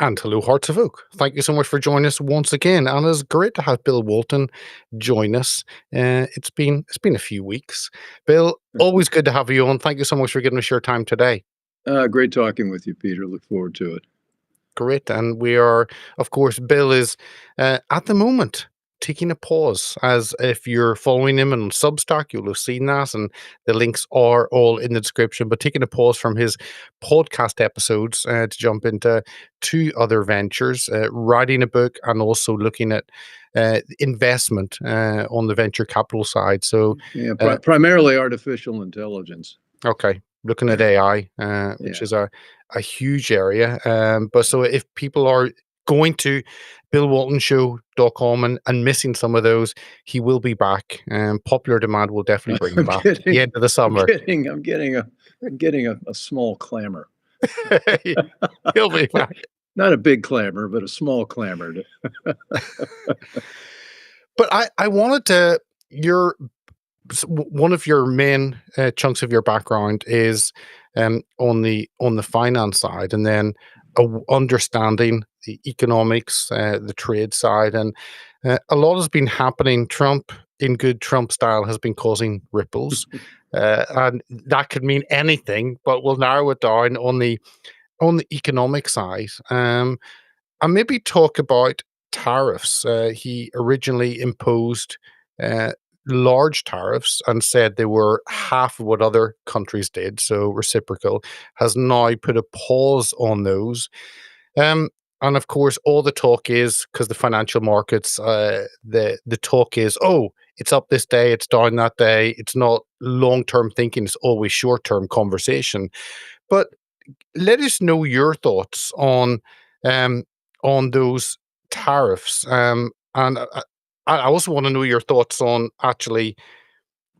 And hello, Hearts of Oak. Thank you so much for joining us once again. And it's great to have Bill Walton join us. It's been a few weeks. Bill, always good to have you on. Thank you so much for giving us your time today. Great talking with you, Peter. Look forward to it. Great. And we are, of course, Bill is at the moment taking a pause. As if you're following him on Substack, you'll have seen that. And the links are all in the description. But taking a pause from his podcast episodes to jump into two other ventures, writing a book and also looking at investment on the venture capital side. So, Yeah, uh, primarily artificial intelligence. okay, looking at AI, which Yeah. is a huge area. But so if people are going to billwaltonshow.com and missing some of those, he will be back. Popular demand will definitely bring him I'm back at the getting, end of the I'm summer. getting, I'm getting a, I'm getting a small clamor. He'll be back. Not a big clamor, but a small clamor. But I wanted to, your one of your main chunks of your background is on the finance side, and then understanding the economics, the trade side, and a lot has been happening. Trump, in good Trump style, has been causing ripples, and that could mean anything. But we'll narrow it down on the economic side, and maybe talk about tariffs. He originally imposed. Uh, Large tariffs and said they were half of what other countries did, so reciprocal, has now put a pause on those. Um, and of course, all the talk is because the financial markets, the talk is, oh, it's up this day, it's down that day. It's not long term thinking; it's always short term conversation. But let us know your thoughts um, on those tariffs, and I also want to know your thoughts on actually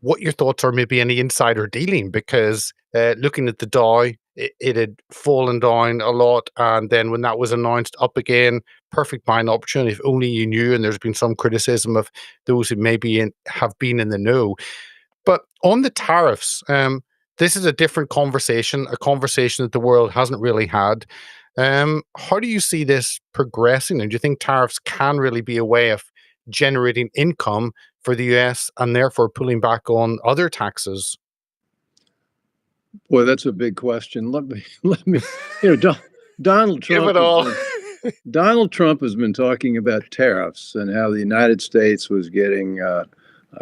what your thoughts are, maybe any insider dealing, because looking at the Dow, it had fallen down a lot, and then when that was announced, up again. Perfect buying opportunity if only you knew. And there's been some criticism of those who maybe have been in the know. But on the tariffs, this is a different conversation, a conversation that the world hasn't really had. How do you see this progressing? And do you think tariffs can really be a way of generating income for the US and therefore pulling back on other taxes? Boy, that's a big question. Let me. You know, Donald Give Trump it has all. been Donald Trump has been talking about tariffs and how the United States was getting, I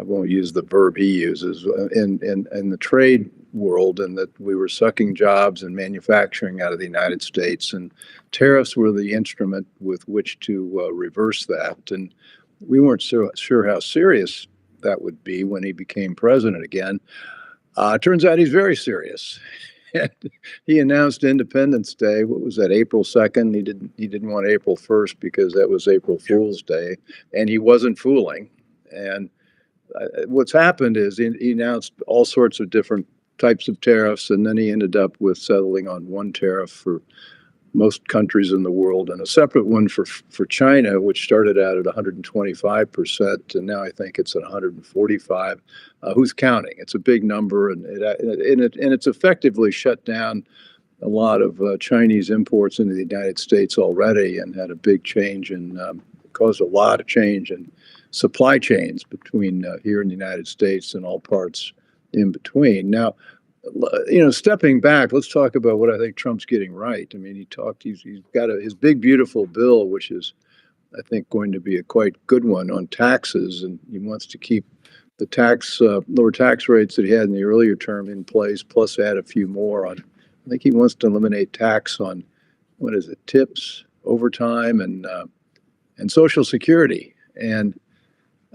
won't use the verb he uses, in the trade world, and that we were sucking jobs and manufacturing out of the United States. And tariffs were the instrument with which to reverse that. And we weren't sure how serious that would be when he became president again. Turns out he's very serious. He announced Independence Day. What was that? April 2nd. He didn't want April 1st because that was April Fool's Day, and he wasn't fooling. And what's happened is he announced all sorts of different types of tariffs, and then he ended up with settling on one tariff for most countries in the world, and a separate one for China, which started out at 125%, and now I think it's at 145. Who's counting? It's a big number, and it's effectively shut down a lot of Chinese imports into the United States already, and had a big change and caused a lot of change in supply chains between here in the United States and all parts in between. Now, stepping back, let's talk about what I think Trump's getting right. I mean, he's got his big, beautiful bill, which is, I think, going to be a quite good one on taxes. And he wants to keep the lower tax rates that he had in the earlier term in place, plus add a few more on. I think he wants to eliminate tax on, what is it, tips, overtime, and Social Security. And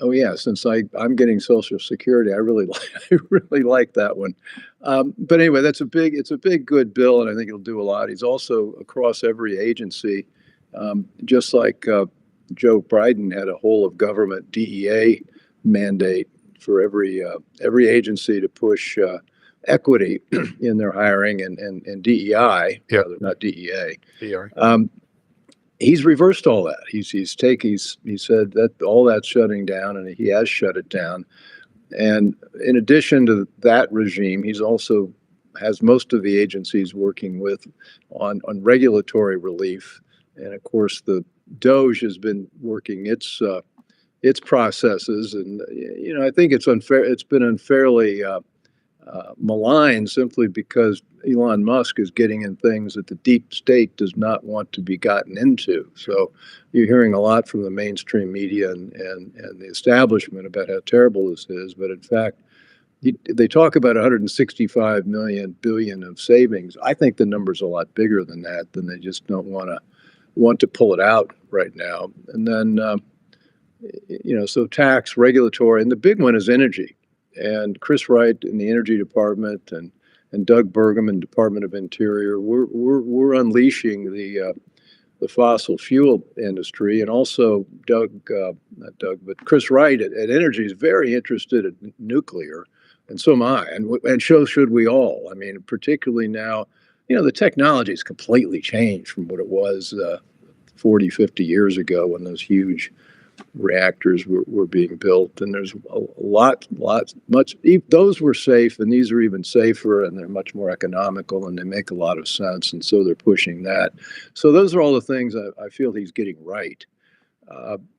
oh yeah, since I'm getting Social Security, I really I really like that one. But anyway, it's a big good bill, and I think it'll do a lot. He's also across every agency, just like Joe Biden had a whole of government DEA mandate for every agency to push equity in their hiring and DEI, Yeah, rather, not DEA. they are. He's reversed all that. He said that all that's shutting down, and he has shut it down. And in addition to that regime, he's also has most of the agencies working with on regulatory relief, and of course the Doge has been working its processes, and I think it's unfair. It's been unfairly maligned simply because Elon Musk is getting in things that the deep state does not want to be gotten into. So you're hearing a lot from the mainstream media and the establishment about how terrible this is, but in fact, they talk about 165 million billion of savings. I think the number's a lot bigger than that. Than they just don't want to pull it out right now. And then so tax, regulatory, and the big one is energy. And Chris Wright in the Energy Department and Doug Burgum in Department of Interior, we're unleashing the fossil fuel industry, and also not Doug, but Chris Wright at Energy is very interested in nuclear, and so am I, and so should we all. I mean, particularly now, the technology has completely changed from what it was 40, 50 years ago when those huge reactors were being built, and there's much. Those were safe, and these are even safer, and they're much more economical, and they make a lot of sense, and so they're pushing that. So those are all the things I feel he's getting right.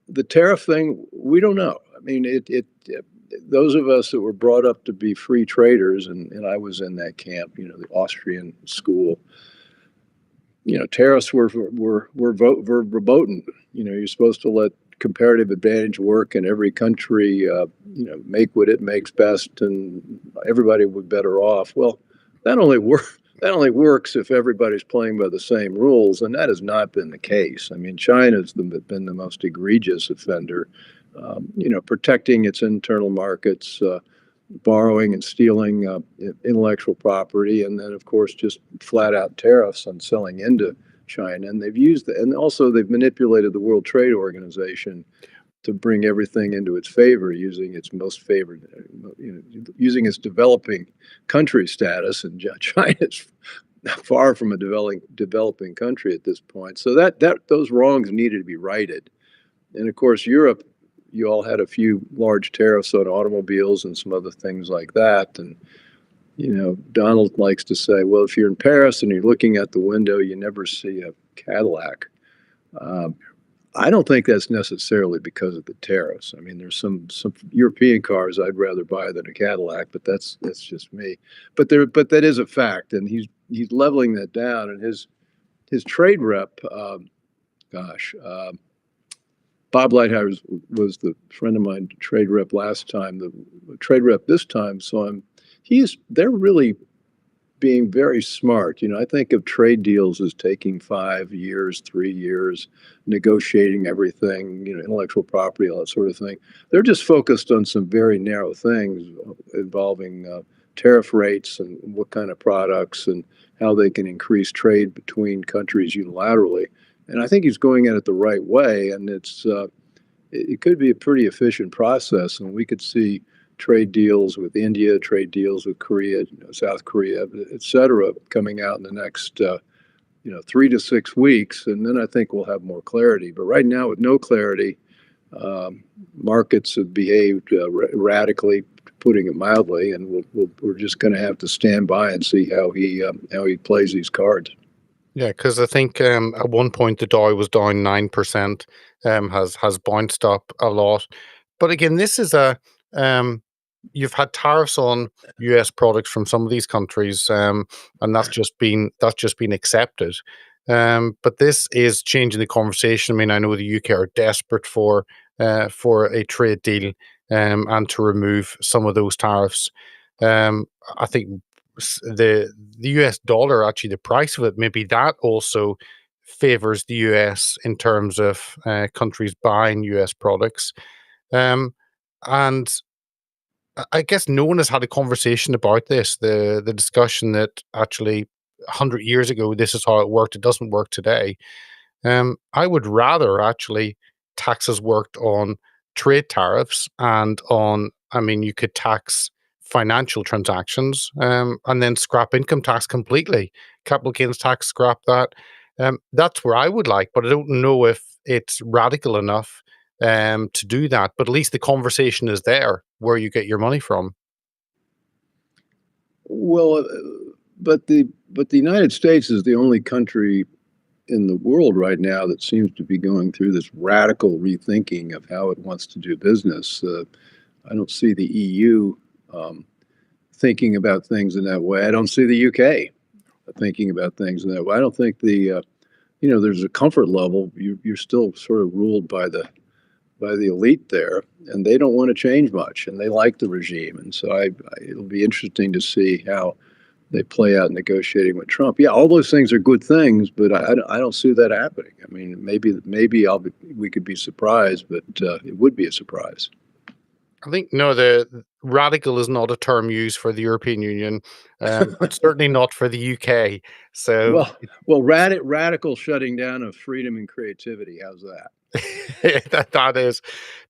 The tariff thing, we don't know. I mean, those of us that were brought up to be free traders, and I was in that camp, the Austrian school. Tariffs were verboten. You're supposed to let comparative advantage work in every country, make what it makes best, and everybody would be better off. Well, that only works if everybody's playing by the same rules, and that has not been the case. I mean, China's been the most egregious offender, protecting its internal markets, borrowing and stealing intellectual property, and then, of course, just flat out tariffs on selling into China. And and also they've manipulated the World Trade Organization to bring everything into its favor, using its most favored, using its developing country status. And China's far from a developing country at this point. So those wrongs needed to be righted. And of course, Europe, you all had a few large tariffs on automobiles and some other things like that. And Donald likes to say, well, if you're in Paris and you're looking out the window, you never see a Cadillac. I don't think that's necessarily because of the tariffs. I mean, there's some European cars I'd rather buy than a Cadillac, but that's just me. But that is a fact, and he's leveling that down. And his trade rep, Bob Lighthizer was the friend of mine, trade rep last time. The trade rep this time saw him. They're really being very smart. I think of trade deals as taking 5 years, 3 years, negotiating everything, intellectual property, all that sort of thing. They're just focused on some very narrow things involving tariff rates and what kind of products and how they can increase trade between countries unilaterally. And I think he's going at it the right way, and it could be a pretty efficient process, and we could see trade deals with India, trade deals with Korea, South Korea, et cetera, coming out in the next 3 to 6 weeks, and then I think we'll have more clarity. But right now, with no clarity, markets have behaved radically, putting it mildly, and we're just going to have to stand by and see how he plays these cards. Yeah, because I think at one point the Dow was down 9%, has bounced up a lot. But again, this is you've had tariffs on U.S. products from some of these countries, and that's just been accepted. But this is changing the conversation. I mean, I know the UK are desperate for a trade deal, and to remove some of those tariffs. I think the US dollar, actually, the price of it, maybe that also favors the US in terms of countries buying US products. And I guess no one has had a conversation about this. The discussion that actually 100 years ago, this is how it worked. It doesn't work today. I would rather actually taxes worked on trade tariffs and on, I mean, you could tax financial transactions, and then scrap income tax completely. Capital gains tax, scrap that. That's where I would like, but I don't know if it's radical enough to do that. But at least the conversation is there, where you get your money from. Well, but the United States is the only country in the world right now that seems to be going through this radical rethinking of how it wants to do business. I don't see the EU um, thinking about things in that way. I don't see the UK thinking about things in that way. I don't think there's a comfort level. You're still sort of ruled by the elite there, and they don't want to change much, and they like the regime. And so it'll be interesting to see how they play out negotiating with Trump. Yeah, all those things are good things, but I don't see that happening. I mean, maybe we could be surprised, but it would be a surprise. I think no, the radical is not a term used for the European Union, and certainly not for the UK. So Well, radical shutting down of freedom and creativity. How's that? that is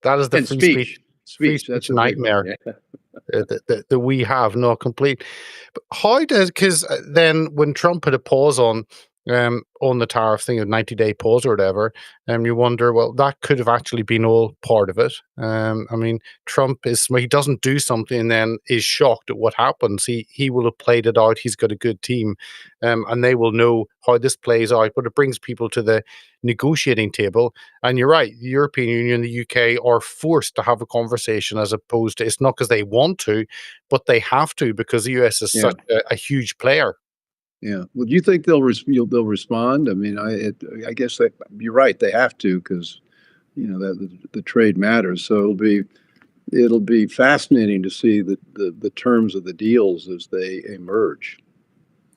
the And free speech. speech That's a big one. nightmare Yeah. that we have, no complete. But how does because then when Trump put a pause on the tariff thing, a 90-day pause or whatever, you wonder, well, that could have actually been all part of it. I mean, Trump is when he doesn't do something and then is shocked at what happens. He will have played it out. He's got a good team, and they will know how this plays out. But it brings people to the negotiating table. And you're right, the European Union, the UK are forced to have a conversation as opposed to it's not because they want to, but they have to because the US is Yeah. such a huge player. Yeah. Well, do you think they'll respond? I mean, I guess you're right. They have to because that the trade matters. So it'll be fascinating to see the terms of the deals as they emerge.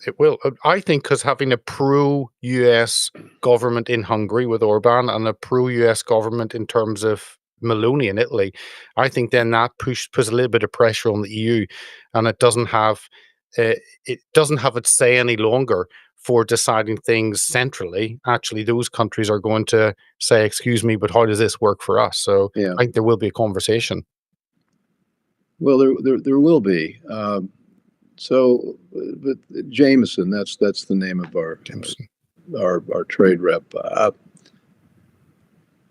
It will. I think because having a pro-US government in Hungary with Orban and a pro-US government in terms of Meloni in Italy, I think then that puts a little bit of pressure on the EU, and uh, it doesn't have its say any longer for deciding things centrally. Actually, those countries are going to say, "Excuse me, but how does this work for us?" So Yeah. I think there will be a conversation. Well, there will be. But Jameson, that's the name of Jameson. our trade rep. But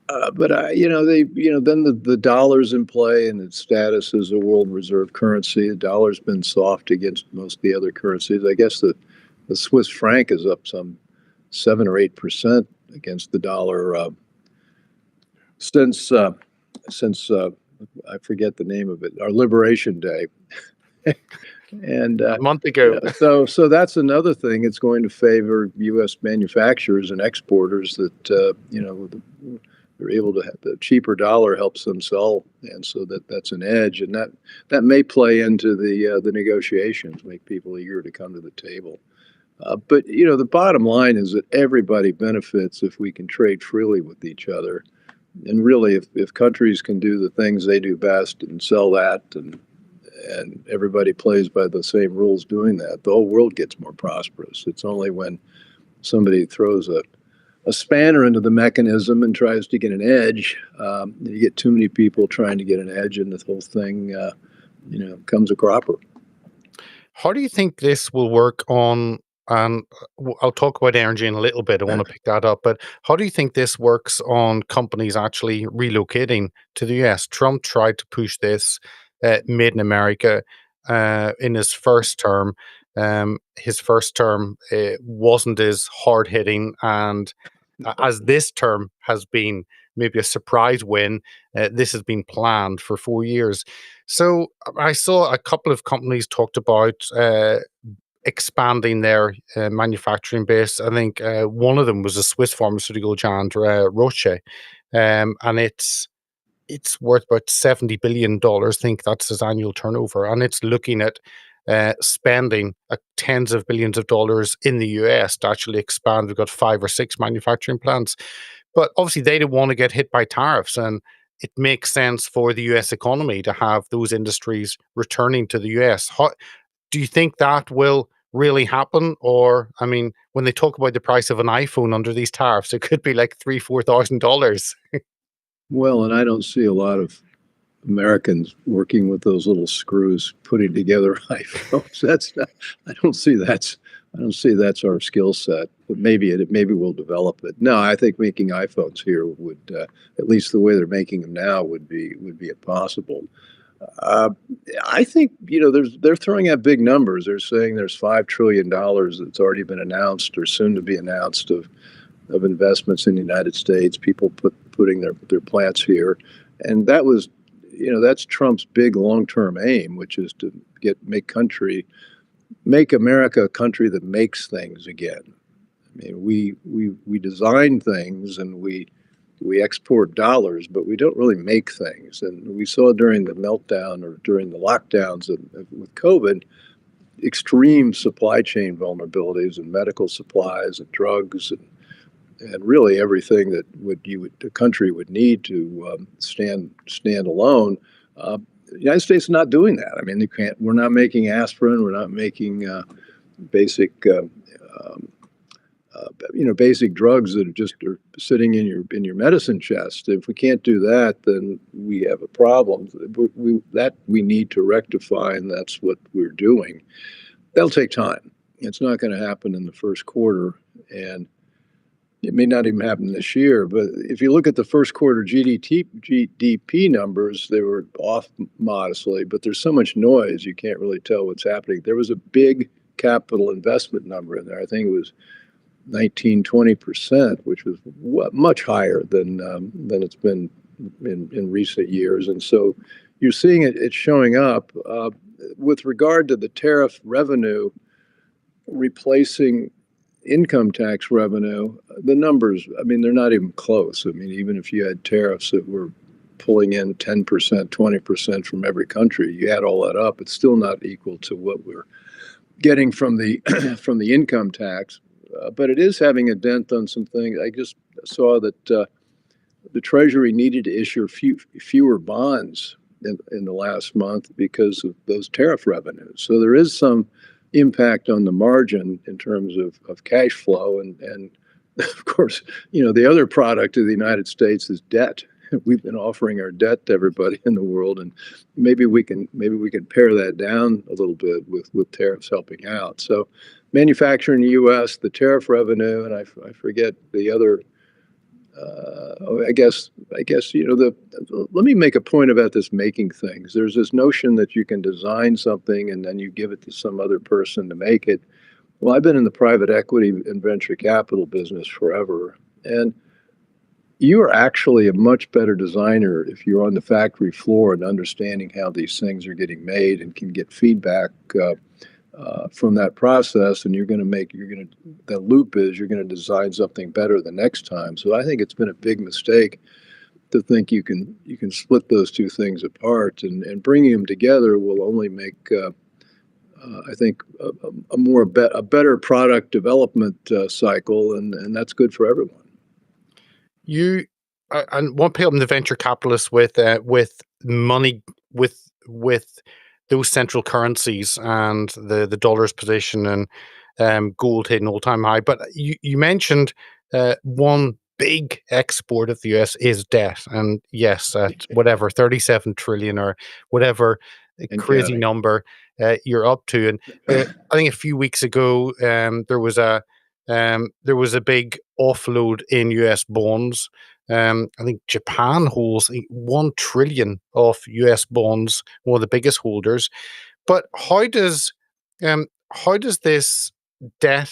then the dollar's in play and its status as a world reserve currency. The dollar's been soft against most of the other currencies. I guess the Swiss franc is up some 7 or 8% against the dollar since I forget the name of it, our Liberation Day. And A month ago. so that's another thing. It's going to favor U.S. manufacturers and exporters that they're able to have the cheaper dollar helps them sell, and so that's an edge, and that may play into the negotiations, make people eager to come to the table. But the bottom line is that everybody benefits if we can trade freely with each other, and really, if countries can do the things they do best and sell that and everybody plays by the same rules doing that, the whole world gets more prosperous. It's only when somebody throws a spanner into the mechanism and tries to get an edge, you get too many people trying to get an edge, and the whole thing, comes a cropper. How do you think this will work on? And I'll talk about energy in a little bit. I want to pick that up, but how do you think this works on companies actually relocating to the US? Trump tried to push this made in America in his first term. His first term wasn't as hard hitting, and as this term has been maybe a surprise win, this has been planned for 4 years. So I saw a couple of companies talked about expanding their manufacturing base. I think one of them was a Swiss pharmaceutical giant, Roche, and it's worth about $70 billion. I think that's his annual turnover, and it's looking at spending tens of billions of dollars in the US to actually expand. We've got 5 or 6 manufacturing plants, but obviously they don't want to get hit by tariffs, and it makes sense for the US economy to have those industries returning to the US. Do you think that will really happen? Or, I mean, when they talk about the price of an iPhone under these tariffs, it could be like $3,000, $4,000. Well, and I don't see a lot of Americans working with those little screws putting together iPhones. I don't see that's our skill set. But maybe we'll develop it. No, I think making iPhones here would, at least the way they're making them now, would be impossible. Uh, I think they're throwing out big numbers. They're saying there's $5 trillion that's already been announced or soon to be announced of of investments in the United States, people putting their plants here. And that was, that's Trump's big long-term aim, which is to make America a country that makes things again. I mean, we design things and we export dollars, but we don't really make things. And we saw during the meltdown or during the lockdowns with COVID, extreme supply chain vulnerabilities in medical supplies and drugs and really everything that the country would need to stand alone. The United States is not doing that. I mean, we're not making aspirin. We're not making basic, basic drugs that are sitting in your medicine chest. If we can't do that, then we have a problem. We need to rectify, and that's what we're doing. That'll take time. It's not going to happen in the first quarter, and it may not even happen this year. But if you look at the first quarter GDP numbers, they were off modestly, but there's so much noise you can't really tell what's happening. There was a big capital investment number in there. I think it was 19-20%, which was much higher than it's been in recent years. And so you're seeing it's showing up. With regard to the tariff revenue replacing income tax revenue, the numbers, I mean, they're not even close. I mean, even if you had tariffs that were pulling in 10%, 20% from every country, you add all that up, it's still not equal to what we're getting from the from the income tax. But it is having a dent on some things. I just saw that the Treasury needed to issue fewer bonds in the last month because of those tariff revenues. So there is some impact on the margin in terms of cash flow. And of course, the other product of the United States is debt. We've been offering our debt to everybody in the world, and maybe we can pare that down a little bit with tariffs helping out. So manufacturing in the U.S., the tariff revenue, and I forget the other. I guess let me make a point about this making things. There's this notion that you can design something and then you give it to some other person to make it. Well, I've been in the private equity and venture capital business forever, and you are actually a much better designer if you're on the factory floor and understanding how these things are getting made and can get feedback from that process, and you're going to design something better the next time. So I think it's been a big mistake to think you can split those two things apart, and bringing them together will only make I think a better product development cycle, and that's good for everyone. You and want to help the venture capitalists with money with those central currencies and the dollar's position and gold hitting all-time high. But you mentioned one big export of the US is debt. And yes, at whatever 37 trillion or whatever crazy number you're up to. And I think a few weeks ago there was a big offload in US bonds. I think Japan holds 1 trillion of US bonds, one of the biggest holders. But how does this debt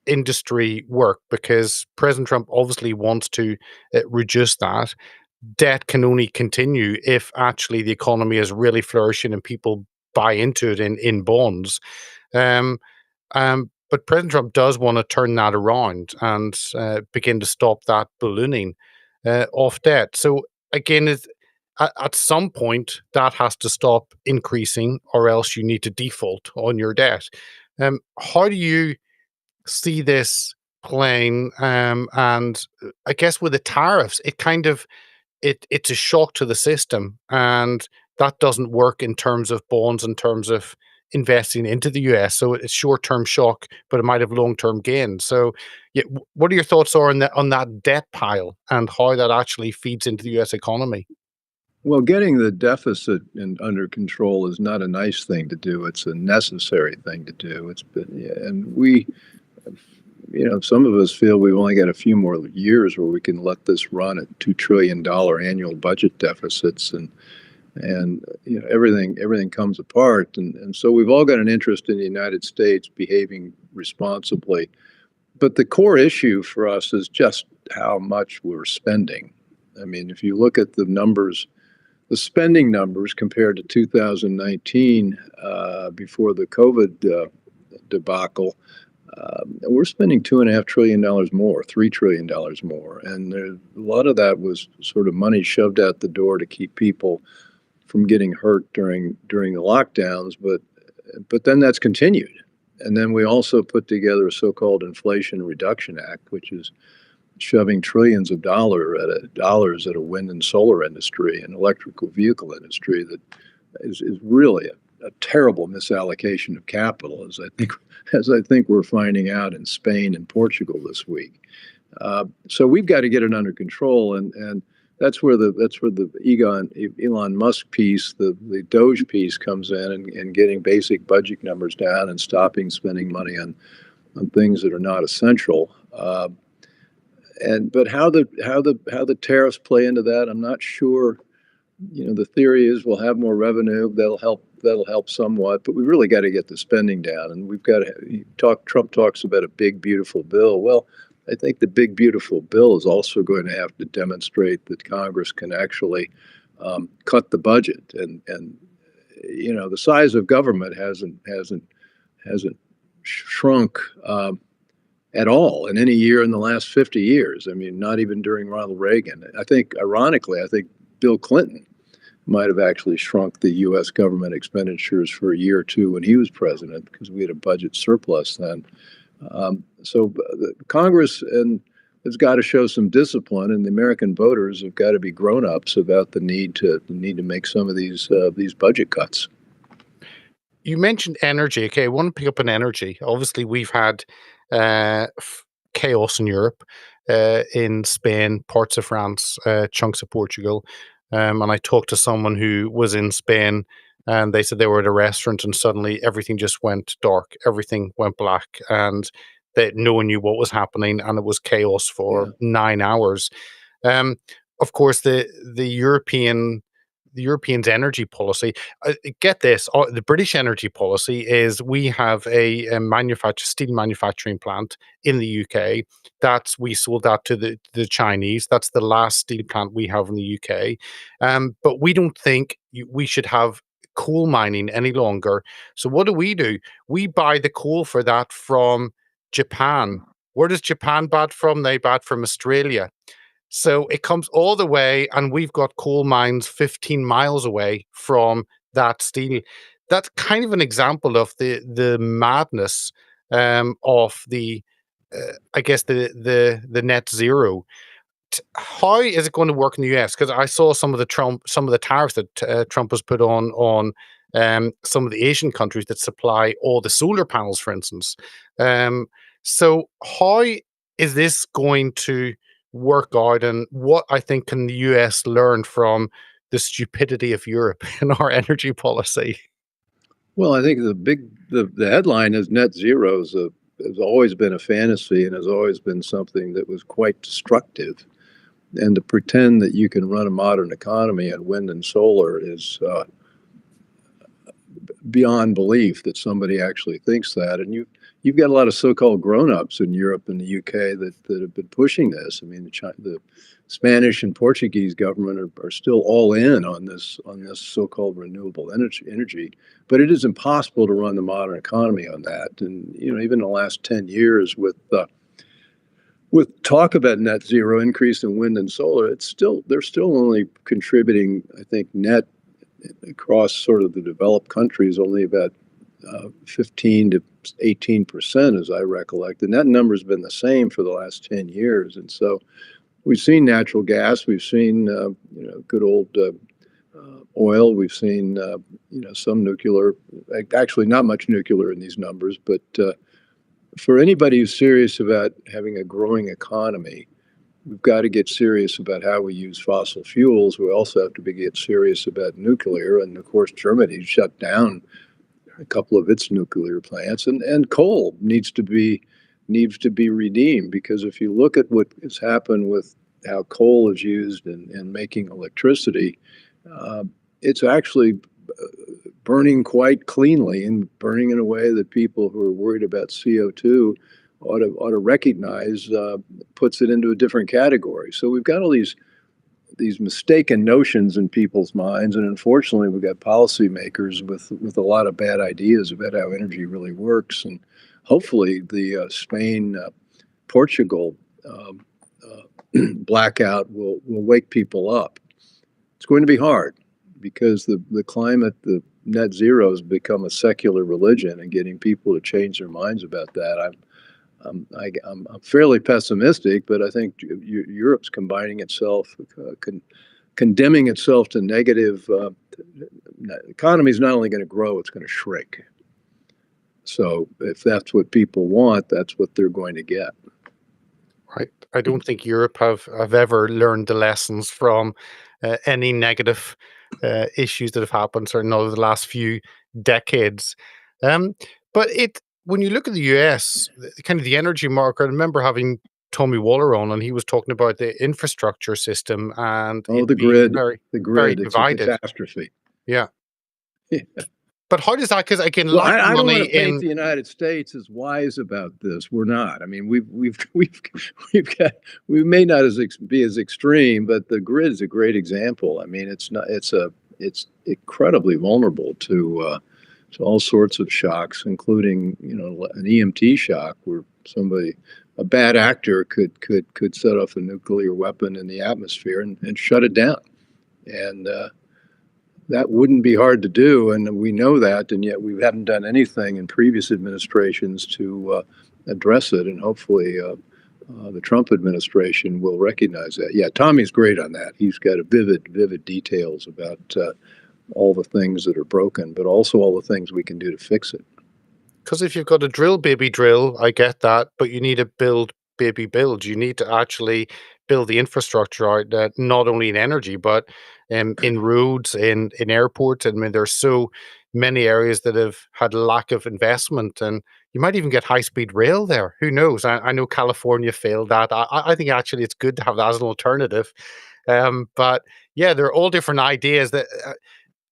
industry work? Because President Trump obviously wants to reduce that. Debt can only continue if actually the economy is really flourishing and people buy into it in bonds. But President Trump does want to turn that around and begin to stop that ballooning of debt. So again, at some point that has to stop increasing, or else you need to default on your debt. How do you see this playing? And I guess with the tariffs, it's a shock to the system, and that doesn't work in terms of bonds, in terms of investing into the US. So it's short-term shock, but it might have long-term gain. So yeah, what are your thoughts on that debt pile and how that actually feeds into the US economy? Well, getting the deficit under control is not a nice thing to do. It's a necessary thing to do. And some of us feel we've only got a few more years where we can let this run at $2 trillion annual budget deficits, and everything comes apart. And so we've all got an interest in the United States behaving responsibly. but the core issue for us is just how much we're spending. I mean, if you look at the numbers, the spending numbers compared to 2019, before the COVID debacle, we're spending $2.5 trillion more, $3 trillion more, and a lot of that was sort of money shoved out the door to keep people from getting hurt during the lockdowns. But then that's continued, and then we also put together a so-called Inflation Reduction Act, which is shoving trillions of dollars at a wind and solar industry and electrical vehicle industry that is really a terrible misallocation of capital, as I think we're finding out in Spain and Portugal this week. So we've got to get it under control, and that's where the Elon Musk piece, the Doge piece, comes in, and getting basic budget numbers down and stopping spending money on things that are not essential. But how the tariffs play into that, I'm not sure. The theory is we'll have more revenue. That'll help somewhat, but we really got to get the spending down, and we've got to talk. Trump talks about a big beautiful bill. Well, I think the big beautiful bill is also going to have to demonstrate that Congress can actually cut the budget, and the size of government hasn't shrunk at all in any year in the last 50 years. I mean, not even during Ronald Reagan. Ironically, I think Bill Clinton might have actually shrunk the U.S. government expenditures for a year or two when he was president, because we had a budget surplus then. So the Congress has got to show some discipline, and the American voters have got to be grown-ups about the need to make some of these budget cuts. You mentioned energy. Okay, I want to pick up on energy. Obviously, we've had chaos in Europe, in Spain, parts of France, chunks of Portugal. And I talked to someone who was in Spain, and they said they were at a restaurant and suddenly everything just went dark. Everything went black, and that no one knew what was happening, and it was chaos for 9 hours. Um, of course, the Europeans' energy policy. Get this: the British energy policy is we have a steel manufacturing plant in the UK. We sold that to the Chinese. That's the last steel plant we have in the UK. But we don't think we should have coal mining any longer. So what do? We buy the coal for that from Japan. Where does Japan buy it from? They buy it from Australia. So it comes all the way, and we've got coal mines 15 miles away from that steel. That's kind of an example of the madness of I guess the net zero. How is it going to work in the US? Because I saw some of the tariffs that Trump has put on some of the Asian countries that supply all the solar panels, for instance. So how is this going to work out, and what I think can the US learn from the stupidity of Europe in our energy policy? Well, I think the headline is net zero has always been a fantasy, and has always been something that was quite destructive. And to pretend that you can run a modern economy on wind and solar is beyond belief that somebody actually thinks that. And you've got a lot of so-called grown-ups in Europe and the UK that have been pushing this. I mean, the Spanish and Portuguese government are still all in on this so-called renewable energy, but it is impossible to run the modern economy on that. And even in the last 10 years, with talk about net zero increase in wind and solar, they're still only contributing, I think, net across sort of the developed countries, only about 15 to 18%, as I recollect. And that number's been the same for the last 10 years. And so we've seen natural gas, we've seen good old oil, we've seen some nuclear, actually not much nuclear in these numbers, but for anybody who's serious about having a growing economy, we've got to get serious about how we use fossil fuels. We also have to get serious about nuclear. And of course, Germany shut down a couple of its nuclear plants, and coal needs to be redeemed, because if you look at what has happened with how coal is used in making electricity, it's actually burning quite cleanly, and burning in a way that people who are worried about CO2 ought to recognize puts it into a different category. So we've got all these mistaken notions in people's minds, and unfortunately, we've got policymakers with a lot of bad ideas about how energy really works. And hopefully, the Spain Portugal blackout will wake people up. It's going to be hard because the climate, the net zero has become a secular religion, and getting people to change their minds about that. I'm fairly pessimistic, but I think Europe's combining itself, condemning itself to negative. The economy is not only going to grow, it's going to shrink. So if that's what people want, that's what they're going to get. Right. I don't think Europe have ever learned the lessons from any negative issues that have happened, certainly over the last few decades. Um, but when you look at the US, kind of the energy market, I remember having Tommy Waller on, and he was talking about the infrastructure system and Oh, it being the very grid, it's a divided. catastrophe. Yeah. Yeah. But how does that? Because again, Well, like I don't money want to paint in the United States as wise about this. We're not. I mean, we've got we may not be as extreme, but the grid is a great example. I mean, it's incredibly vulnerable to all sorts of shocks, including an EMT shock where a bad actor could set off a nuclear weapon in the atmosphere and shut it down. And that wouldn't be hard to do, and we know that, and yet we haven't done anything in previous administrations to address it, and hopefully the Trump administration will recognize that. Yeah, Tommy's great on that. He's got a vivid details about all the things that are broken, but also all the things we can do to fix it. Because if you've got to drill, baby, drill, I get that, but you need to build, baby, build. You need to actually build the infrastructure out, not only in energy, but in roads, in airports. I mean, there's so many areas that have had lack of investment, and you might even get high-speed rail there. Who knows? I know California failed that. I think actually it's good to have that as an alternative. But yeah, there are all different ideas that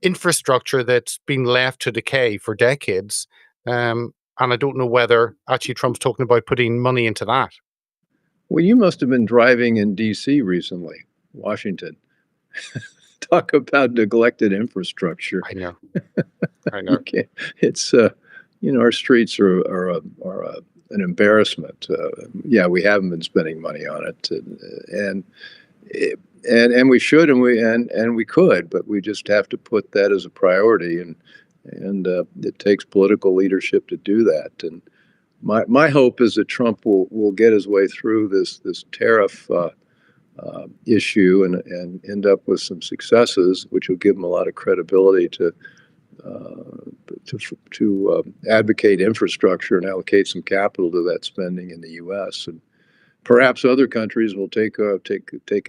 infrastructure that's been left to decay for decades. And I don't know whether actually Trump's talking about putting money into that. Well, you must have been driving in D.C. recently, Washington. Talk about neglected infrastructure. I know. I You know. can't, it's our streets are an embarrassment. Yeah, we haven't been spending money on it, and and we should, and we could, but we just have to put that as a priority, and it takes political leadership to do that. And my hope is that Trump will get his way through this tariff issue and end up with some successes, which will give him a lot of credibility to advocate infrastructure and allocate some capital to that spending in the U.S. And perhaps other countries will take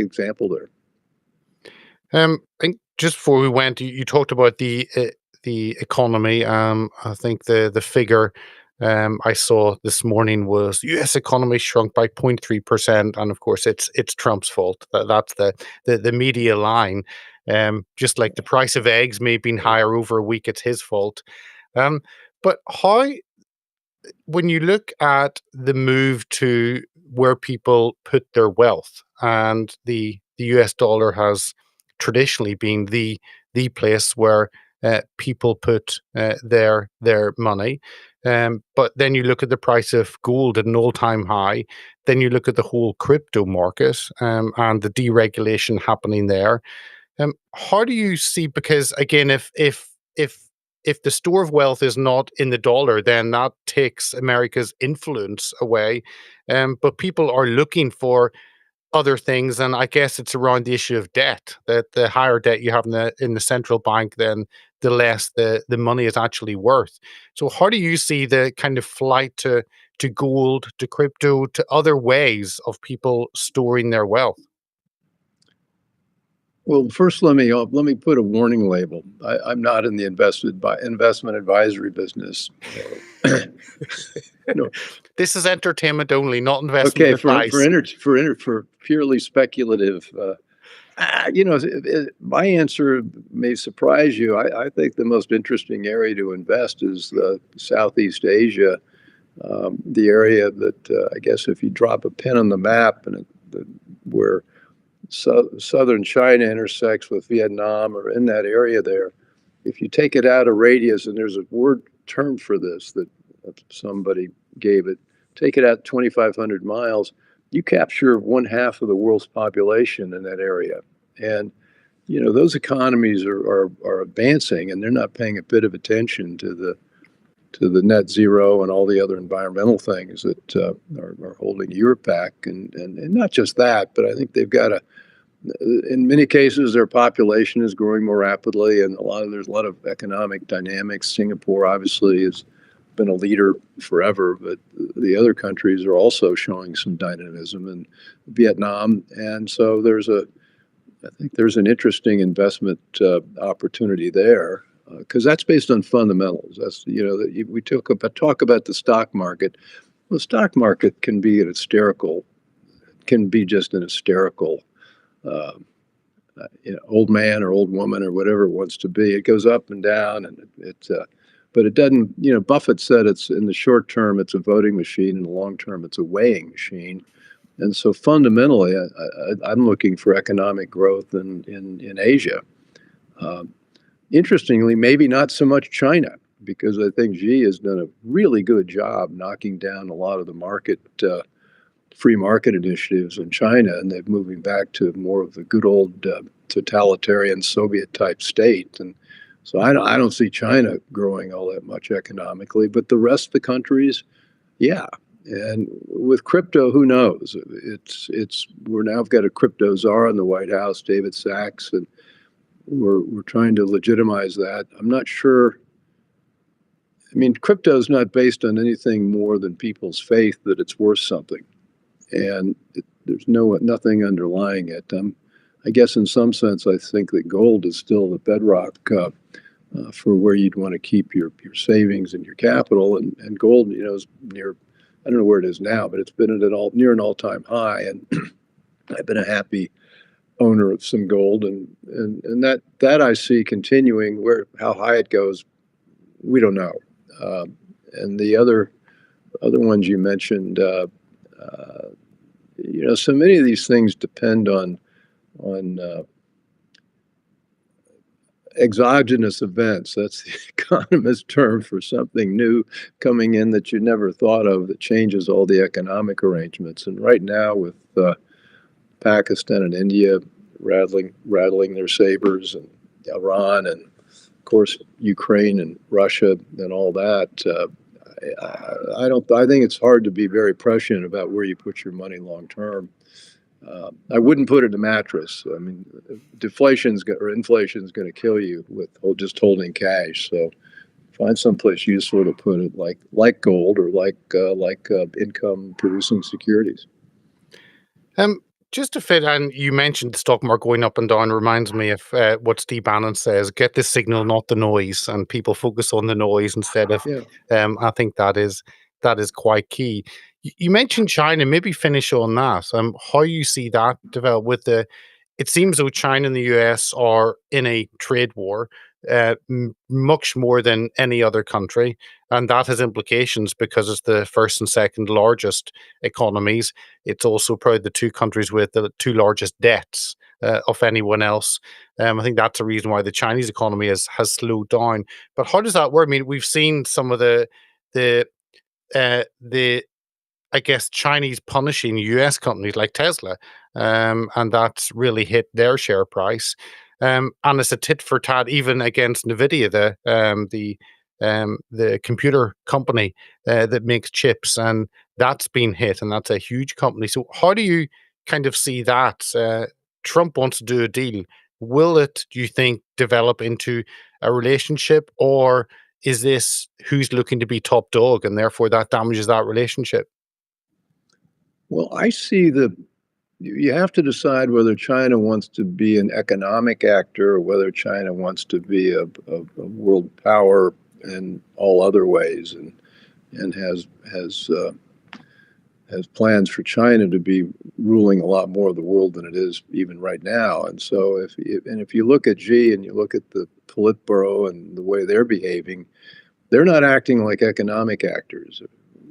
example there. I think just before we went, you talked about the economy. I think the figure I saw this morning was U.S. economy shrunk by 0.3%, and of course it's Trump's fault. That's the media line. Just like the price of eggs may have been higher over a week, it's his fault. Um, but how, when you look at the move to where people put their wealth, and the US dollar has traditionally been the place where people put their money. But then you look at the price of gold at an all-time high. Then you look at the whole crypto market and the deregulation happening there. How do you see? Because again, if the store of wealth is not in the dollar, then that takes America's influence away. But people are looking for other things, and I guess it's around the issue of debt. That the higher debt you have in the central bank, then the less the money is actually worth. So, how do you see the kind of flight to gold, to crypto, to other ways of people storing their wealth? Well, first, let me put a warning label. I'm not in the investment advisory business. No. This is entertainment only, not investment Okay, advice. for purely speculative. My answer may surprise you. I think the most interesting area to invest is Southeast Asia the area that I guess if you drop a pin on the map and where southern China intersects with Vietnam or in that area there, if you take it out of radius, and there's a word term for this that somebody gave it, take it out 2,500 miles, you capture one half of the world's population in that area. And those economies are advancing, and they're not paying a bit of attention to the net zero and all the other environmental things that are holding Europe back. And not just that, but I think they've got in many cases, their population is growing more rapidly, and there's a lot of economic dynamics. Singapore obviously has been a leader forever, but the other countries are also showing some dynamism, and Vietnam. And so I think there's an interesting investment opportunity there because that's based on fundamentals. That's that we talk about the stock market. Well, the stock market can be just an hysterical uh, old man or old woman or whatever it wants to be. It goes up and down, and but it doesn't. Buffett said it's in the short term it's a voting machine, in the long term it's a weighing machine. And so fundamentally, I'm looking for economic growth in Asia. Um, Interestingly, maybe not so much China, because I think Xi has done a really good job knocking down a lot of the free market initiatives in China, and they're moving back to more of the good old totalitarian Soviet type state. And so I don't see China growing all that much economically, but the rest of the countries, yeah. And with crypto, who knows? We're now got a crypto czar in the White House, David Sachs, and we're trying to legitimize that. I'm not sure. I mean, crypto is not based on anything more than people's faith that it's worth something, and there's nothing underlying it. I guess in some sense, I think that gold is still the bedrock for where you'd want to keep your savings and your capital. And gold, is near. I don't know where it is now, but it's been at near an all-time high, and I've been a happy owner of some gold, and that I see continuing. How high it goes, we don't know. And the other ones you mentioned, so many of these things depend on exogenous events. That's the economist term for something new coming in that you never thought of that changes all the economic arrangements. And right now, with Pakistan and India rattling their sabers, and Iran, and of course Ukraine and Russia and all that, I think it's hard to be very prescient about where you put your money long term. I wouldn't put it in a mattress. I mean, inflation's going to kill you with just holding cash. So find someplace useful to put it, like gold or like income producing securities. Just to fit, and you mentioned the stock market going up and down, reminds me of what Steve Bannon says: "Get the signal, not the noise," and people focus on the noise instead of. Yeah. I think that is quite key. You mentioned China. Maybe finish on that. How you see that develop with the. It seems though China and the US are in a trade war, much more than any other country, and that has implications because it's the first and second largest economies. It's also probably the two countries with the two largest debts of anyone else. I think that's the reason why the Chinese economy has slowed down. But how does that work? I mean, we've seen some of the the I guess Chinese punishing US companies like Tesla, and that's really hit their share price. And it's a tit for tat even against Nvidia, the computer company that makes chips, and that's been hit, and that's a huge company. So how do you kind of see that? Trump wants to do a deal. Will it, do you think, develop into a relationship, or is this who's looking to be top dog, and therefore that damages that relationship? Well, I see you have to decide whether China wants to be an economic actor or whether China wants to be a world power in all other ways, and has plans for China to be ruling a lot more of the world than it is even right now. And so if you look at Xi and you look at the Politburo and the way they're behaving, they're not acting like economic actors.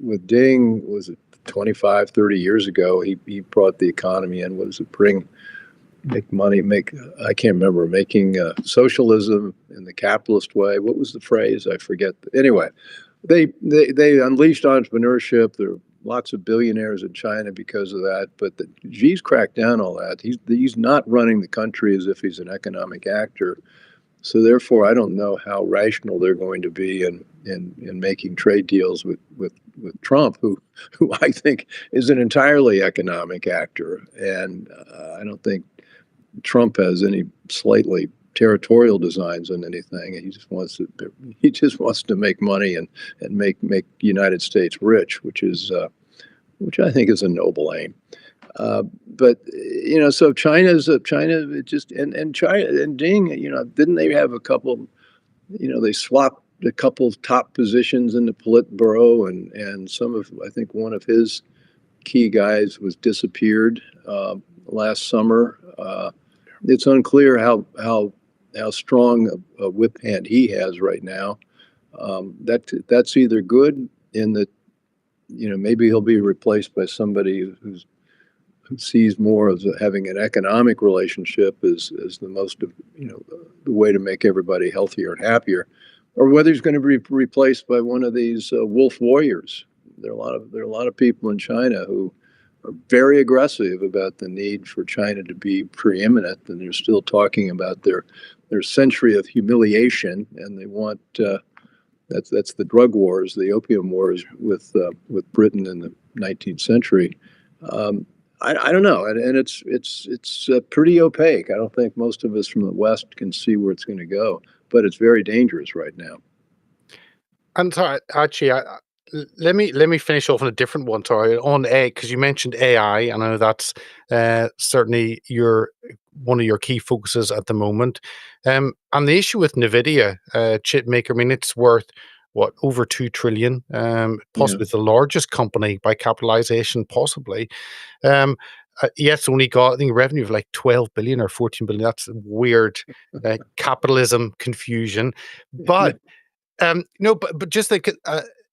with Ding, was it 25, 30 years ago, he brought the economy in. What does it bring? Make money, I can't remember, making socialism in the capitalist way. What was the phrase? I forget. Anyway, they unleashed entrepreneurship. There are lots of billionaires in China because of that. But Xi's cracked down all that. He's not running the country as if he's an economic actor. So therefore, I don't know how rational they're going to be in making trade deals with Trump, who I think is an entirely economic actor. And I don't think Trump has any slightly territorial designs on anything. He just wants to make money and make United States rich, which I think is a noble aim. But so China it just and China and Ding, didn't they have a couple? They swapped a couple of top positions in the Politburo, and I think one of his key guys was disappeared last summer. It's unclear how strong a whip hand he has right now. That's either good in that maybe he'll be replaced by somebody who sees more as having an economic relationship as the most the way to make everybody healthier and happier, or whether he's going to be replaced by one of these wolf warriors. There are a lot of people in China who are very aggressive about the need for China to be preeminent, and they're still talking about their century of humiliation, and they want that's the drug wars, the opium wars with Britain in the 19th century. I don't know, and it's pretty opaque. I don't think most of us from the West can see where it's going to go, but it's very dangerous right now. And so actually, let me finish off on a different one, sorry, on A, because you mentioned AI, and I know that's certainly one of your key focuses at the moment. And the issue with NVIDIA chip maker, I mean, it's worth what, over 2 trillion, possibly the largest company by capitalization, possibly. Yes, only got, I think, revenue of like 12 billion or 14 billion. That's weird capitalism confusion, but. No, but just like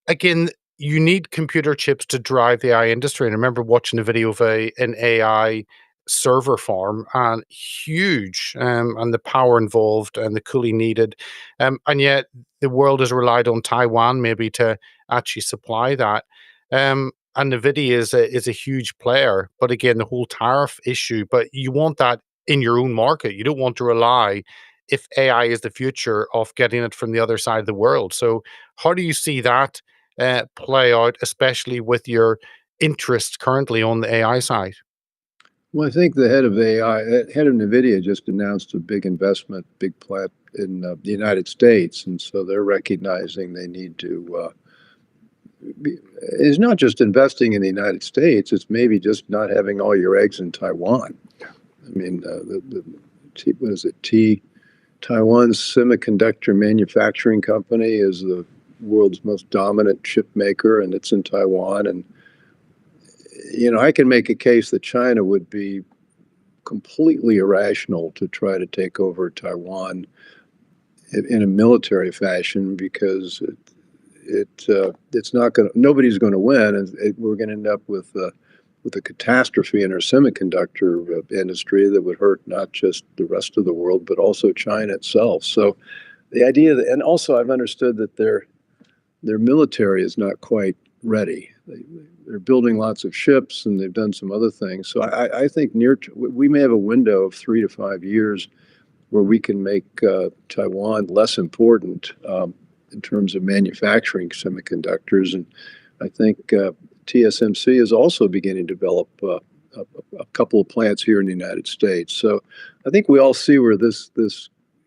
again, you need computer chips to drive the AI industry. And I remember watching a video of an AI server farm, and huge, and the power involved and the cooling needed, and yet the world has relied on Taiwan maybe to actually supply that. And NVIDIA is a huge player, but again, the whole tariff issue. But you want that in your own market. You don't want to rely, if AI is the future, of getting it from the other side of the world. So how do you see that play out, especially with your interest currently on the AI side? Well, I think the head of NVIDIA just announced a big investment, big plant in the United States, and so they're recognizing they need to. It's not just investing in the United States; it's maybe just not having all your eggs in Taiwan. I mean, what is it? Taiwan's semiconductor manufacturing company is the world's most dominant chip maker, and it's in Taiwan. And I can make a case that China would be completely irrational to try to take over Taiwan in a military fashion, because it's not going. Nobody's going to win, and we're going to end up with a catastrophe in our semiconductor industry that would hurt not just the rest of the world, but also China itself. So the idea that, and also I've understood that their military is not quite ready. They're building lots of ships, and they've done some other things. So I think we may have a window of 3 to 5 years where we can make Taiwan less important in terms of manufacturing semiconductors. And I think TSMC is also beginning to develop a couple of plants here in the United States. So I think we all see where this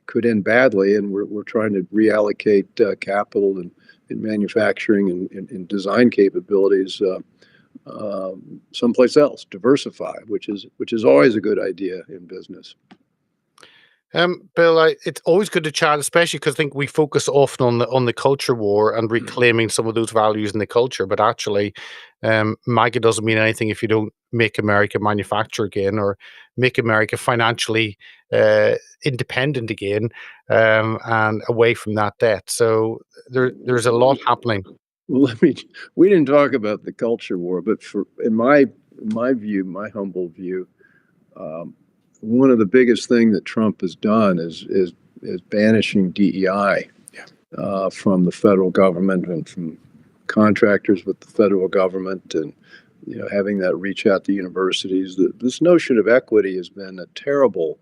could end badly, and we're trying to reallocate capital and in manufacturing and design capabilities someplace else, diversify, which is always a good idea in business. Bill, it's always good to chat, especially because I think we focus often on the culture war and reclaiming some of those values in the culture. But actually, MAGA doesn't mean anything if you don't make America manufacture again, or make America financially independent again, and away from that debt. So there's a lot happening. Well, we didn't talk about the culture war, but in my view, my humble view, um, one of the biggest thing that Trump has done is banishing DEI Yeah. from the federal government and from contractors with the federal government, and having that reach out to universities. This notion of equity has been a terrible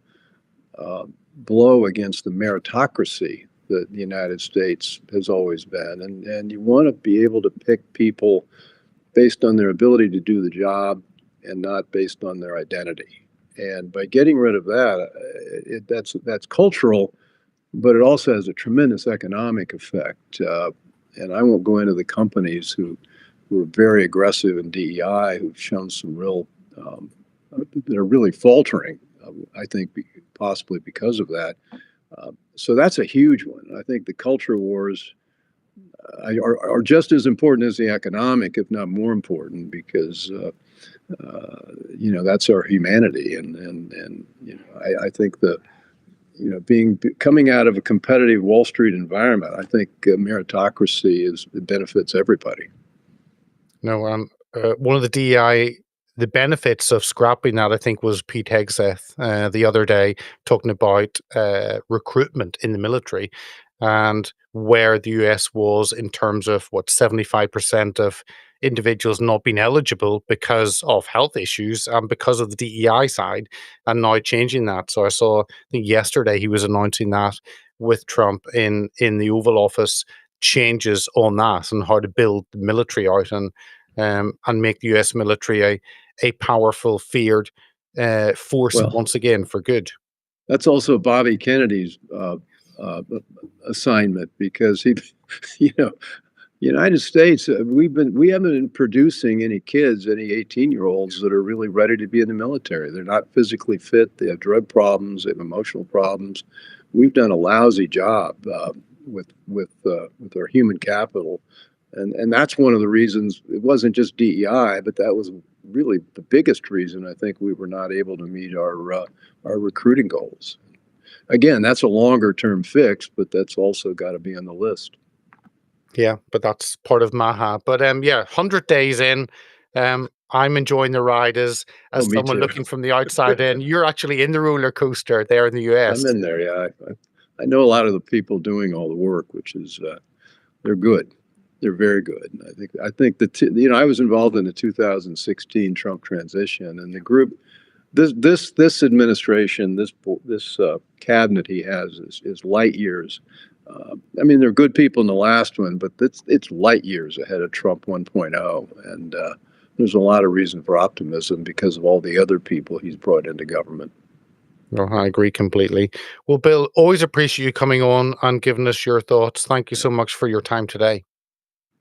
uh, blow against the meritocracy that the United States has always been. And you want to be able to pick people based on their ability to do the job and not based on their identity. And by getting rid of that, that's cultural, but it also has a tremendous economic effect. And I won't go into the companies who are very aggressive in DEI, who've shown some real, that are really faltering, I think, possibly because of that. So that's a huge one. I think the culture wars are just as important as the economic, if not more important, because that's our humanity, and I think being coming out of a competitive Wall Street environment, I think meritocracy it benefits everybody. No, one of the DEI, the benefits of scrapping that, I think, was Pete Hegseth the other day talking about recruitment in the military and where the US was in terms of 75% of individuals not being eligible because of health issues and because of the DEI side, and now changing that. So I saw, I think yesterday he was announcing that with Trump in the Oval Office, changes on that and how to build the military out and make the US military a powerful, feared force Well, once again for good. that's also Bobby Kennedy's uh, assignment, because he, you know, United States, we haven't been producing any kids, any 18-year-olds that are really ready to be in the military. They're not physically fit. They have drug problems. They have emotional problems. We've done a lousy job with our human capital, and that's one of the reasons. It wasn't just DEI, but that was really the biggest reason I think we were not able to meet our recruiting goals. Again, that's a longer term fix, but that's also got to be on the list. Yeah, but that's part of Maha. But yeah, 100 days in, I'm enjoying the ride Oh, as me someone too. looking from the outside in. You're actually in the roller coaster there in the US. I'm in there. Yeah, I know a lot of the people doing all the work, which is they're good. They're very good. And I think I was involved in the 2016 Trump transition, and the group, this administration, this cabinet he has is light years. I mean, they're good people in the last one, but it's light years ahead of Trump 1.0, and there's a lot of reason for optimism because of all the other people he's brought into government. No, I agree completely. Well, Bill, always appreciate you coming on and giving us your thoughts. Thank you so much for your time today.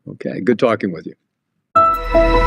Okay, good talking with you.